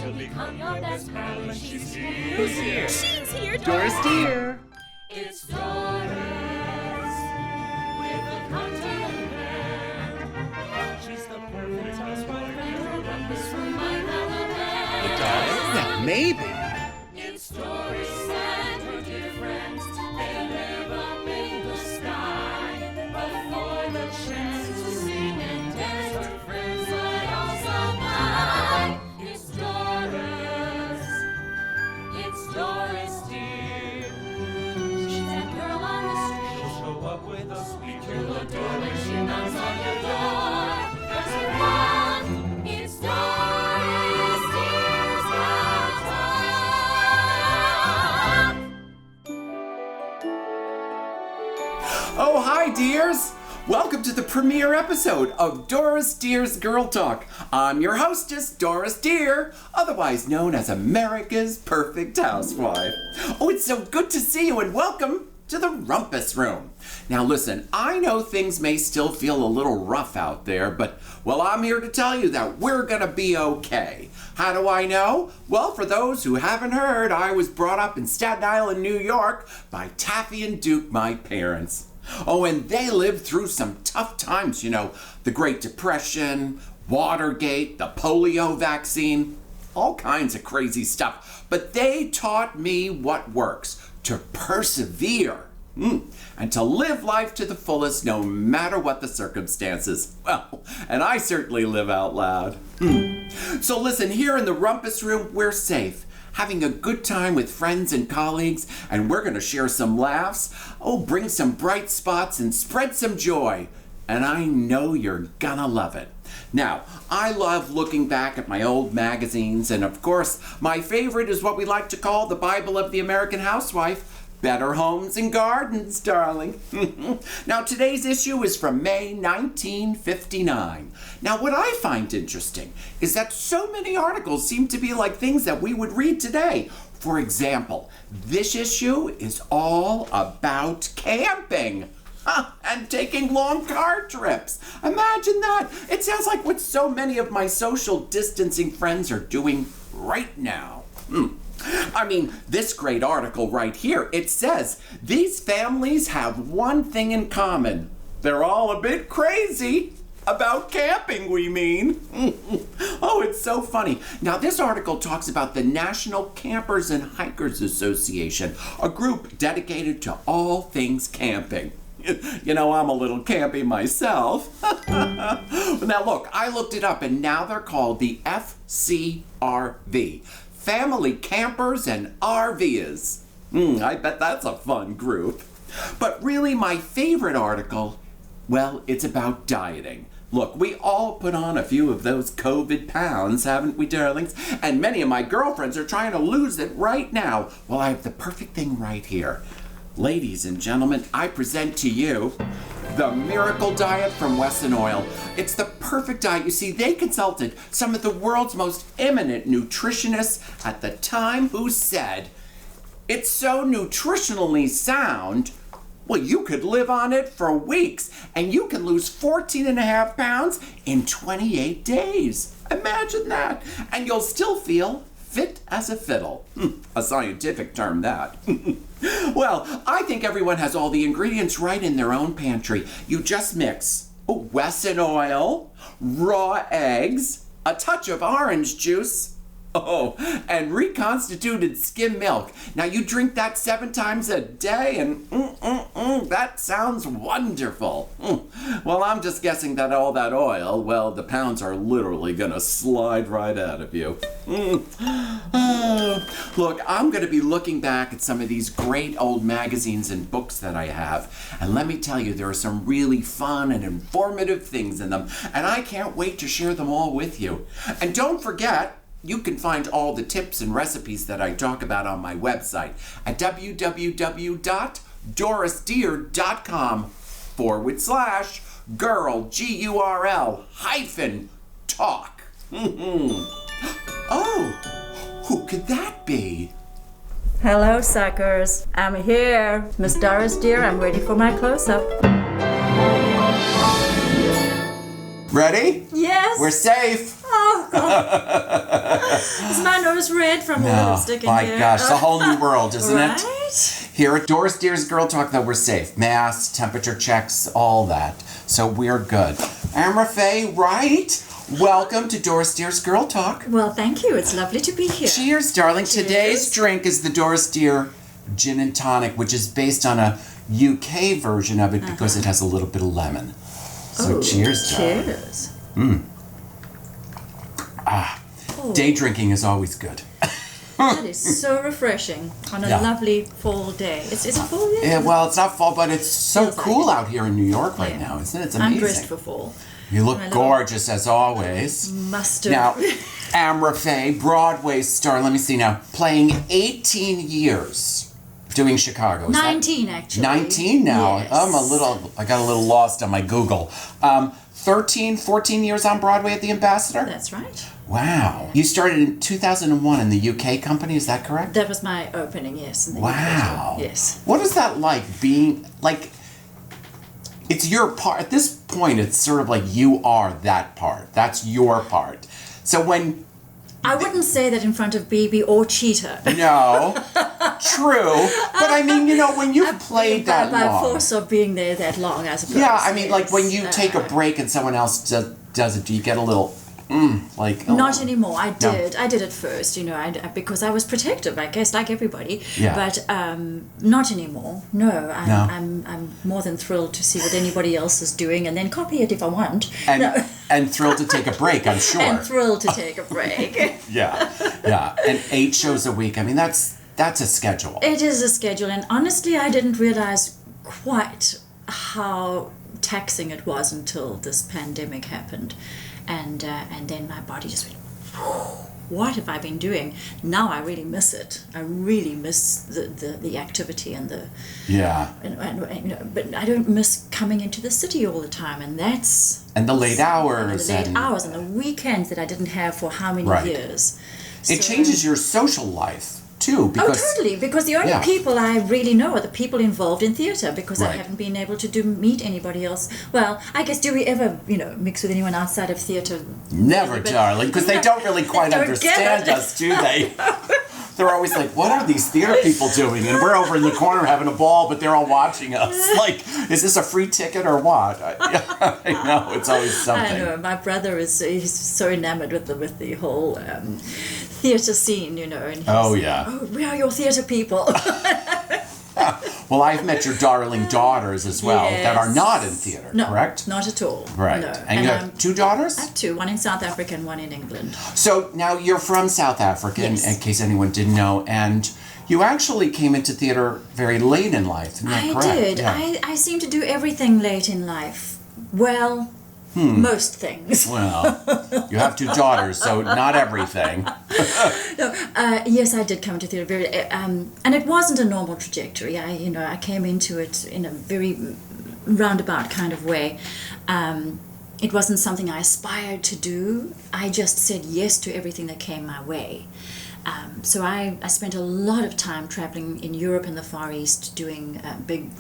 She'll become your best pal when she's here. Who's here? She's here, Doris Dear. It's Doris with a contour and hair. She's the perfect housewife and her rumpus room might have a bed. Well, maybe. It's Doris and her dear friends. They live up in the sky. But for the chance to sing and dance, her friends might also buy. It's Doris. It's Doris Dear. She's that girl on the street. She'll show up with a squeak. You'll adore when she knocks on your door. Press her on. It's Doris Dear's Oh, hi, dears. Welcome to the premiere episode of Doris Dear's Girl Talk. I'm your hostess, Doris Dear, otherwise known as America's Perfect Housewife. Oh, it's so good to see you and welcome to the Rumpus Room. Now listen, I know things may still feel a little rough out there, but, well, I'm here to tell you that we're gonna be okay. How do I know? Well, for those who haven't heard, I was brought up in Staten Island, New York by Taffy and Duke, my parents. Oh, and they lived through some tough times, you know, the Great Depression, Watergate, the polio vaccine, all kinds of crazy stuff. But they taught me what works, to persevere, and to live life to the fullest no matter what the circumstances. Well, and I certainly live out loud. So listen, here in the Rumpus Room, we're safe, having a good time with friends and colleagues, and we're going to share some laughs, bring some bright spots and spread some joy. And I know you're gonna love it. Now, I love looking back at my old magazines, and of course, my favorite is what we like to call the Bible of the American Housewife, Better Homes and Gardens, darling. Now, today's issue is from May 1959. Now, what I find interesting is that so many articles seem to be like things that we would read today. For example, this issue is all about camping. And taking long car trips. Imagine that. It sounds like what so many of my social distancing friends are doing right now. I mean, this great article right here, it says, these families have one thing in common. They're all a bit crazy. About camping, we mean. Oh, it's so funny. Now, this article talks about the National Campers and Hikers Association, a group dedicated to all things camping. You know, I'm a little campy myself. Now, look, I looked it up, and now they're called the FCRV, Family Campers and RVers. I bet that's a fun group. But really, my favorite article, well, it's about dieting. Look, we all put on a few of those COVID pounds, haven't we, darlings? And many of my girlfriends are trying to lose it right now. Well, I have the perfect thing right here. Ladies and gentlemen, I present to you the Miracle Diet from Wesson Oil. It's the perfect diet. You see, they consulted some of the world's most eminent nutritionists at the time who said, it's so nutritionally sound, well, you could live on it for weeks, and you can lose 14.5 pounds in 28 days. Imagine that. And you'll still feel fit as a fiddle. A scientific term, that. Well, I think everyone has all the ingredients right in their own pantry. You just mix Wesson oil, raw eggs, a touch of orange juice, and reconstituted skim milk. Now, you drink that 7 times a day, and that sounds wonderful. Well, I'm just guessing that all that oil, well, the pounds are literally gonna slide right out of you. Look, I'm gonna be looking back at some of these great old magazines and books that I have, and let me tell you, there are some really fun and informative things in them, and I can't wait to share them all with you. And don't forget, you can find all the tips and recipes that I talk about on my website at www.dorisdear.com/Gurl, Gurl-talk. Oh, who could that be? Hello, suckers. I'm here. Miss Doris Dear, I'm ready for my close-up. Ready? Yes. We're safe. Oh, God. Is my nose red from all the lipstick in My here? gosh, it's a whole new world, isn't right? it? Here at Doris Dear's Girl Talk, though, we're safe. Masks, temperature checks, all that. So we're good. Amra-Faye Wright, welcome to Doris Dear's Girl Talk. Well, thank you. It's lovely to be here. Cheers, darling. Cheers. Today's drink is the Doris Dear Gin and Tonic, which is based on a UK version of it because it has a little bit of lemon. So cheers, darling. Cheers. Day drinking is always good. That is so refreshing on a lovely fall day. Is it fall yet? Yeah, well, it's not fall, but it's so Feels like cool it. out here in New York right now, isn't it? It's amazing. I'm dressed for fall. You look My little gorgeous as always. Mustard. Now, Amra-Faye, Broadway star, let me see now, playing 18 years doing Chicago. Is 19 actually. 19 now. Yes. I got a little lost on my Google. 13, 14 years on Broadway at the Ambassador? That's right. Wow. You started in 2001 in the UK company, is that correct? That was my opening, yes. In the Wow. UK. Yes. What is that like being, like, it's your part, at this point it's sort of like you are that part. That's your part. So when... I wouldn't say that in front of BB or Cheetah. No, true. But I mean, you know, when you've played that by long... force of being there that long, I suppose. Yeah, I mean, like yes. when you take a break and someone else does it, do you get a little, like... oh. Not anymore. I did at first, you know, because I was protective, I guess, like everybody. Yeah. But not anymore. No, I'm more than thrilled to see what anybody else is doing and then copy it if I want. And thrilled to take a break, I'm sure. And thrilled to take a break. Yeah. And 8 shows a week, I mean, that's a schedule. It is a schedule, and honestly, I didn't realize quite how taxing it was until this pandemic happened. And then my body just went, what have I been doing? Now I really miss it. I really miss the activity and the... Yeah. And, you know, but I don't miss coming into the city all the time, and that's... And the late hours. And the late hours and the weekends that I didn't have for how many years. It changes your social life, too, because... Oh, totally, because the only people I really know are the people involved in theatre, because I haven't been able to meet anybody else. Well, I guess, do we ever, you know, mix with anyone outside of theatre? Never, really, darling, because they don't really quite understand us, do they? They're always like, what are these theater people doing? And we're over in the corner having a ball, but they're all watching us. Like, is this a free ticket or what? I know, it's always something. I know, my brother he's so enamored with the whole theatre scene, you know. And we are your theatre people. Well, I've met your darling daughters as well that are not in theatre, correct? Not at all. Right. No. And you have 2 daughters? I have 2, one in South Africa and one in England. So now you're from South Africa, in case anyone didn't know, and you actually came into theatre very late in life, isn't that correct? I did. Yeah. I seem to do everything late in life. Well, most things. Well, you have 2 daughters, so not everything. Yes, I did come into theatre very, and it wasn't a normal trajectory. I came into it in a very roundabout kind of way. It wasn't something I aspired to do. I just said yes to everything that came my way. So I spent a lot of time traveling in Europe and the Far East doing big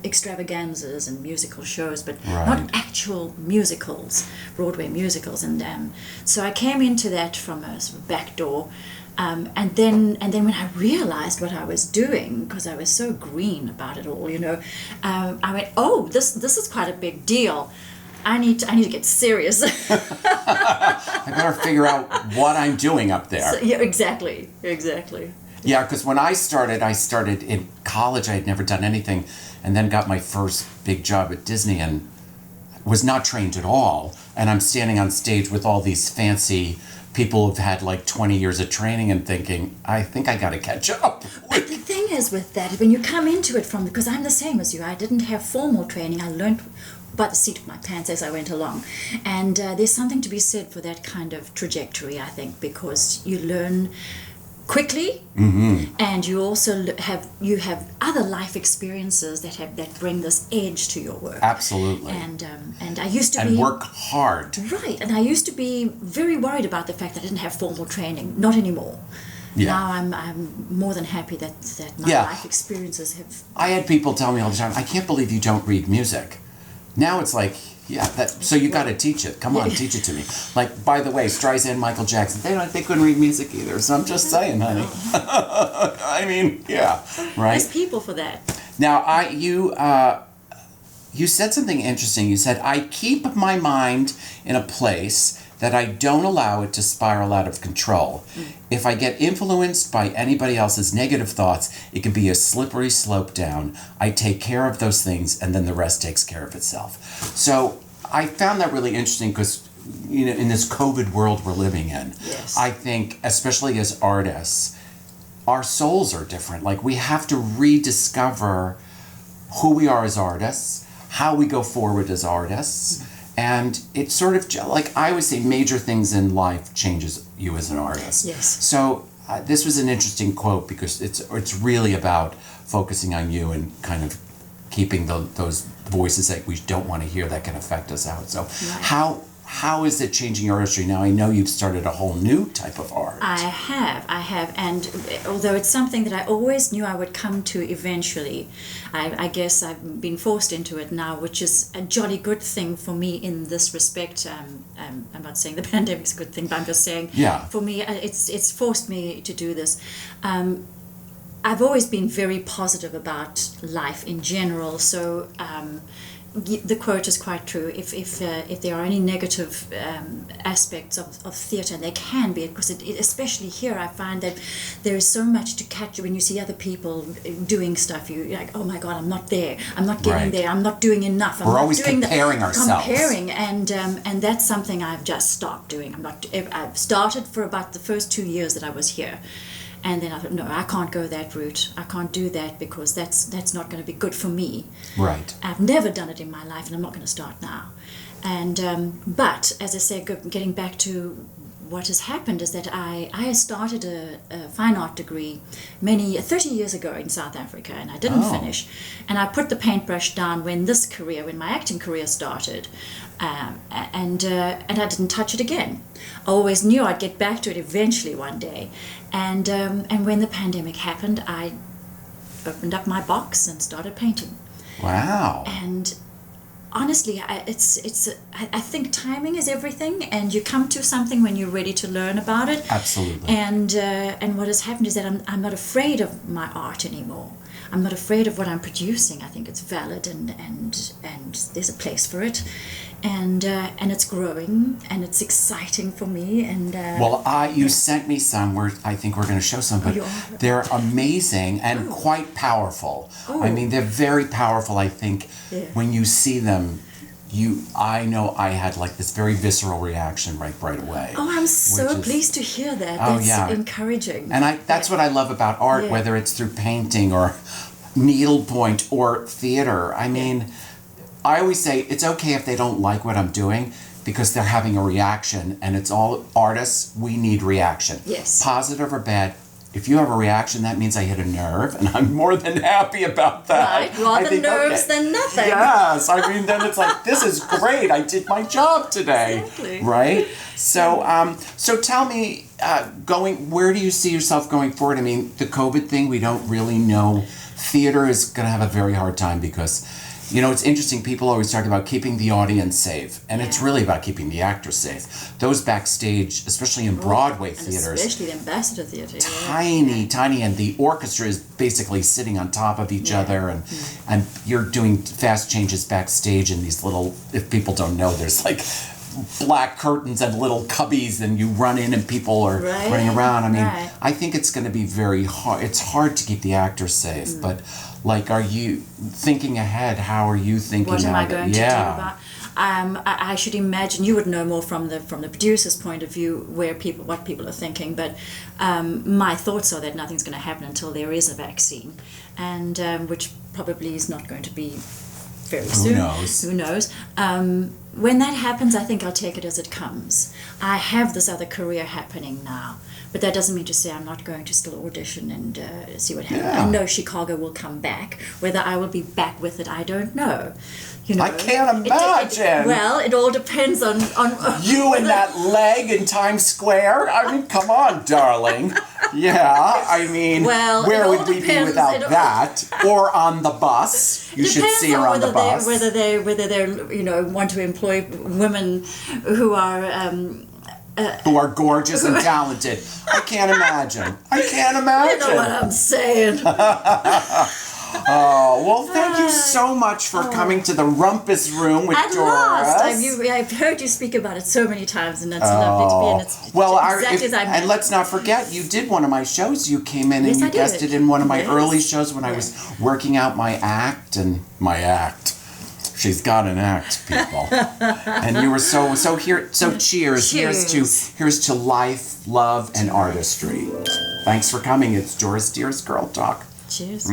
extravaganzas and musical shows, but not actual musicals, Broadway musicals. And so I came into that from a sort of back door. And then when I realized what I was doing, because I was so green about it all, you know, I went, oh, this is quite a big deal. I need to get serious. I better figure out what I'm doing up there. So, yeah, exactly. Yeah, because when I started in college. I had never done anything, and then got my first big job at Disney and was not trained at all. And I'm standing on stage with all these fancy people who've had like 20 years of training and thinking, I think I got to catch up. But the thing is with that, when you come into it because I'm the same as you, I didn't have formal training. I learned by the seat of my pants as I went along. And there's something to be said for that kind of trajectory, I think, because you learn quickly, and you also have other life experiences that bring this edge to your work. Absolutely. And I used to and work hard. Right, and I used to be very worried about the fact that I didn't have formal training. Not anymore. Yeah. Now I'm more than happy that my life experiences have... I had people tell me all the time, I can't believe you don't read music. Now it's like, yeah, so you got to teach it. Come on, teach it to me. Like, by the way, Streisand, Michael Jackson, they couldn't read music either. So I'm just saying, honey. I mean, yeah, right? There's people for that. Now, you said something interesting. You said, I keep my mind in a place that I don't allow it to spiral out of control. If I get influenced by anybody else's negative thoughts, it can be a slippery slope down. I take care of those things, and then the rest takes care of itself. So I found that really interesting because, you know, in this COVID world we're living in, I think, especially as artists, our souls are different. Like, we have to rediscover who we are as artists, how we go forward as artists. And it's sort of, like I always say, major things in life changes you as an artist. Yes. So this was an interesting quote because it's really about focusing on you and kind of keeping those voices that we don't want to hear that can affect us out. So how is it changing your artistry? Now, I know you've started a whole new type of art. I have, and although it's something that I always knew I would come to eventually, I guess I've been forced into it now, which is a jolly good thing for me in this respect. I'm not saying the pandemic's a good thing, but I'm just saying, for me, it's forced me to do this. I've always been very positive about life in general, so the quote is quite true. If there are any negative aspects of theatre, and there can be, because especially here, I find that there is so much to catch when you see other people doing stuff. You're like, oh my God, I'm not there. I'm not getting there. I'm not doing enough. We're always comparing ourselves. Comparing, and that's something I've just stopped doing. I've started for about the first 2 years that I was here. And then I thought, no, I can't go that route. I can't do that because that's not going to be good for me. Right. I've never done it in my life, and I'm not going to start now. And but as I say, getting back to what has happened is that I started a fine art degree 30 years ago in South Africa, and I didn't finish. And I put the paintbrush down when my acting career started, and I didn't touch it again. I always knew I'd get back to it eventually one day. And when the pandemic happened, I opened up my box and started painting. Wow. And honestly, I think timing is everything, and you come to something when you're ready to learn about it. Absolutely. And what has happened is that I'm not afraid of my art anymore. I'm not afraid of what I'm producing. I think it's valid, and there's a place for it, and it's growing, and it's exciting for me. And you sent me some. I think we're going to show some, but they're amazing and quite powerful. I mean, they're very powerful. I think when you see them, I know I had like this very visceral reaction right away. Oh, I'm so pleased to hear that. That's encouraging. And that's what I love about art, whether it's through painting or needlepoint or theater. I mean, I always say it's okay if they don't like what I'm doing because they're having a reaction, and it's all artists, we need reaction. Yes. Positive or bad. If you have a reaction, that means I hit a nerve, and I'm more than happy about that. Right, rather nerves than nothing. Yes, I mean, then it's like, this is great. I did my job today. Exactly. Right? So, so tell me, where do you see yourself going forward? I mean, the COVID thing, we don't really know. Theater is going to have a very hard time because, you know, it's interesting. People always talk about keeping the audience safe, and it's really about keeping the actors safe. Those backstage, especially in Broadway theaters, especially the Ambassador Theater, tiny, and the orchestra is basically sitting on top of each other, and you're doing fast changes backstage in these little. If people don't know, there's like black curtains and little cubbies, and you run in and people are running around. I mean, I think it's going to be very hard. It's hard to keep the actors safe, but like, are you thinking ahead? How are you thinking? What am I going to do about? I should imagine you would know more from the producer's point of view what people are thinking, but my thoughts are that nothing's going to happen until there is a vaccine, and which probably is not going to be very soon. Who knows? When that happens, I think I'll take it as it comes. I have this other career happening now, But that doesn't mean to say I'm not going to still audition and see what happens. Yeah. I know Chicago will come back. Whether I will be back with it, I don't know. You know, I can't imagine. It all depends on You and that leg in Times Square? I mean, come on, darling. Yeah, I mean, Well, it where all would we be depends. without that? Or on the bus. You should see her on the bus. Whether they want to employ women who are gorgeous and talented. I can't imagine. You know what I'm saying. Oh, well, thank you so much for coming to the Rumpus Room with At Doris. last, I've heard you speak about it so many times, and it's lovely to be in. It's exactly as I meant. And let's not forget, you did one of my shows. You came in and you guested in one of my early shows when I was working out my act. She's got an act, people. And you were so here. So cheers. Here's to life, love, and artistry. Thanks for coming. It's Doris Dear's Girl Talk. Cheers.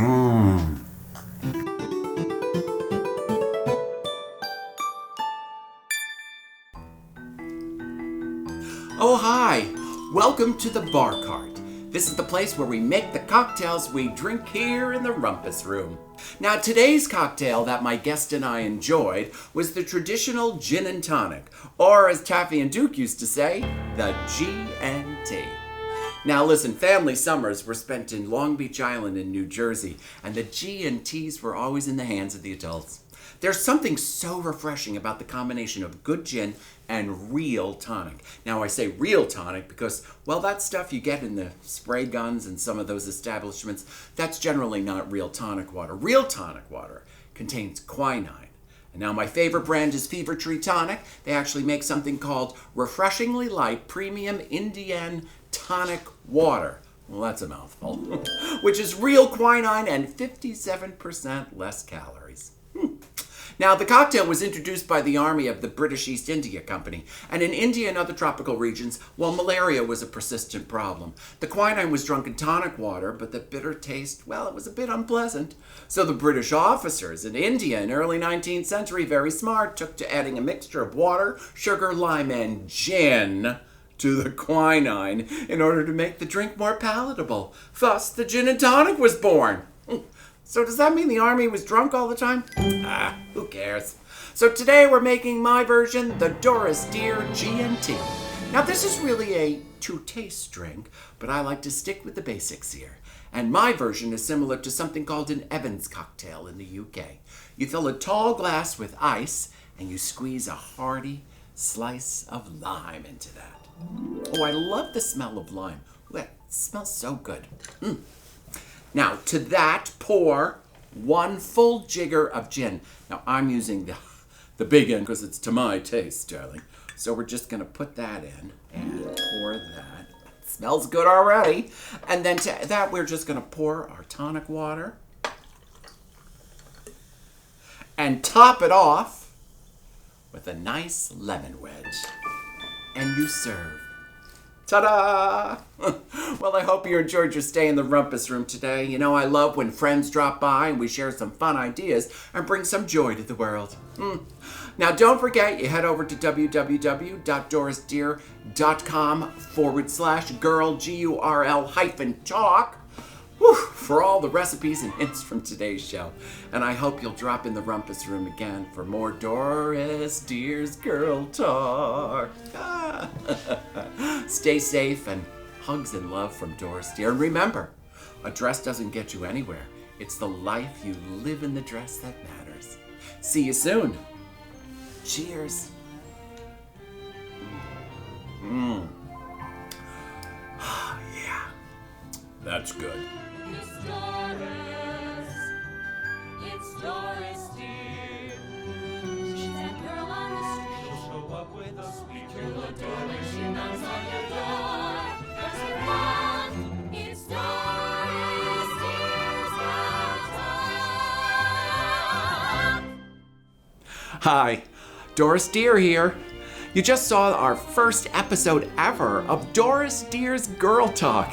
Oh, hi. Welcome to the Bar Cart. This is the place where we make the cocktails we drink here in the Rumpus Room. Now, today's cocktail that my guest and I enjoyed was the traditional gin and tonic, or as Taffy and Duke used to say, the G&T. Now listen, family summers were spent in Long Beach Island in New Jersey, and the G&Ts were always in the hands of the adults. There's something so refreshing about the combination of good gin and real tonic. Now I say real tonic because, well, that stuff you get in the spray guns and some of those establishments, that's generally not real tonic water. Real tonic water contains quinine. And now my favorite brand is Fever Tree Tonic. They actually make something called Refreshingly Light Premium Indian Tonic Water. Well, that's a mouthful. Which is real quinine and 57% less calories. Now, the cocktail was introduced by the Army of the British East India Company, and in India and other tropical regions, well, malaria was a persistent problem. The quinine was drunk in tonic water, but the bitter taste, well, it was a bit unpleasant. So the British officers in India in early 19th century, very smart, took to adding a mixture of water, sugar, lime, and gin to the quinine in order to make the drink more palatable. Thus, the gin and tonic was born. So does that mean the Army was drunk all the time? Who cares? So today we're making my version, the Doris Dear Gmt. Now this is really a to-taste drink, but I like to stick with the basics here. And my version is similar to something called an Evans cocktail in the UK. You fill a tall glass with ice, and you squeeze a hearty slice of lime into that. Oh, I love the smell of lime. Ooh, it smells so good. Now, to that, pour 1 full jigger of gin. Now, I'm using the big end because it's to my taste, darling. So we're just going to put that in and pour that. It smells good already. And then to that, we're just going to pour our tonic water and top it off with a nice lemon wedge. And you serve. Ta-da! Well, I hope you enjoyed your stay in the Rumpus Room today. You know, I love when friends drop by and we share some fun ideas and bring some joy to the world. Now, don't forget, you head over to www.dorisdear.com/girl, GURL-talk. For all the recipes and hints from today's show. And I hope you'll drop in the Rumpus Room again for more Doris Dear's Girl Talk. Stay safe and hugs and love from Doris Dear. And remember, a dress doesn't get you anywhere. It's the life you live in the dress that matters. See you soon. Cheers. Yeah, that's good. It's Doris Dear. She's that girl on the street. She'll show up with a sweet. You'll adore when she knocks on your door. Press her on. It's Doris Dear's Girl Talk. Hi, Doris Dear here. You just saw our first episode ever of Doris Dear's Girl Talk.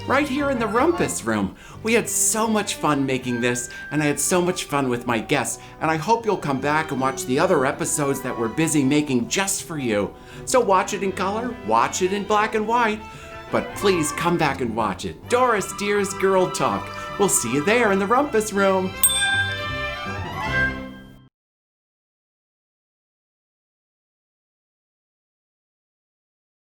Right here in the Rumpus Room. We had so much fun making this, and I had so much fun with my guests, and I hope you'll come back and watch the other episodes that we're busy making just for you. So watch it in color, watch it in black and white, but please come back and watch it. Doris Dear's Girl Talk. We'll see you there in the Rumpus Room.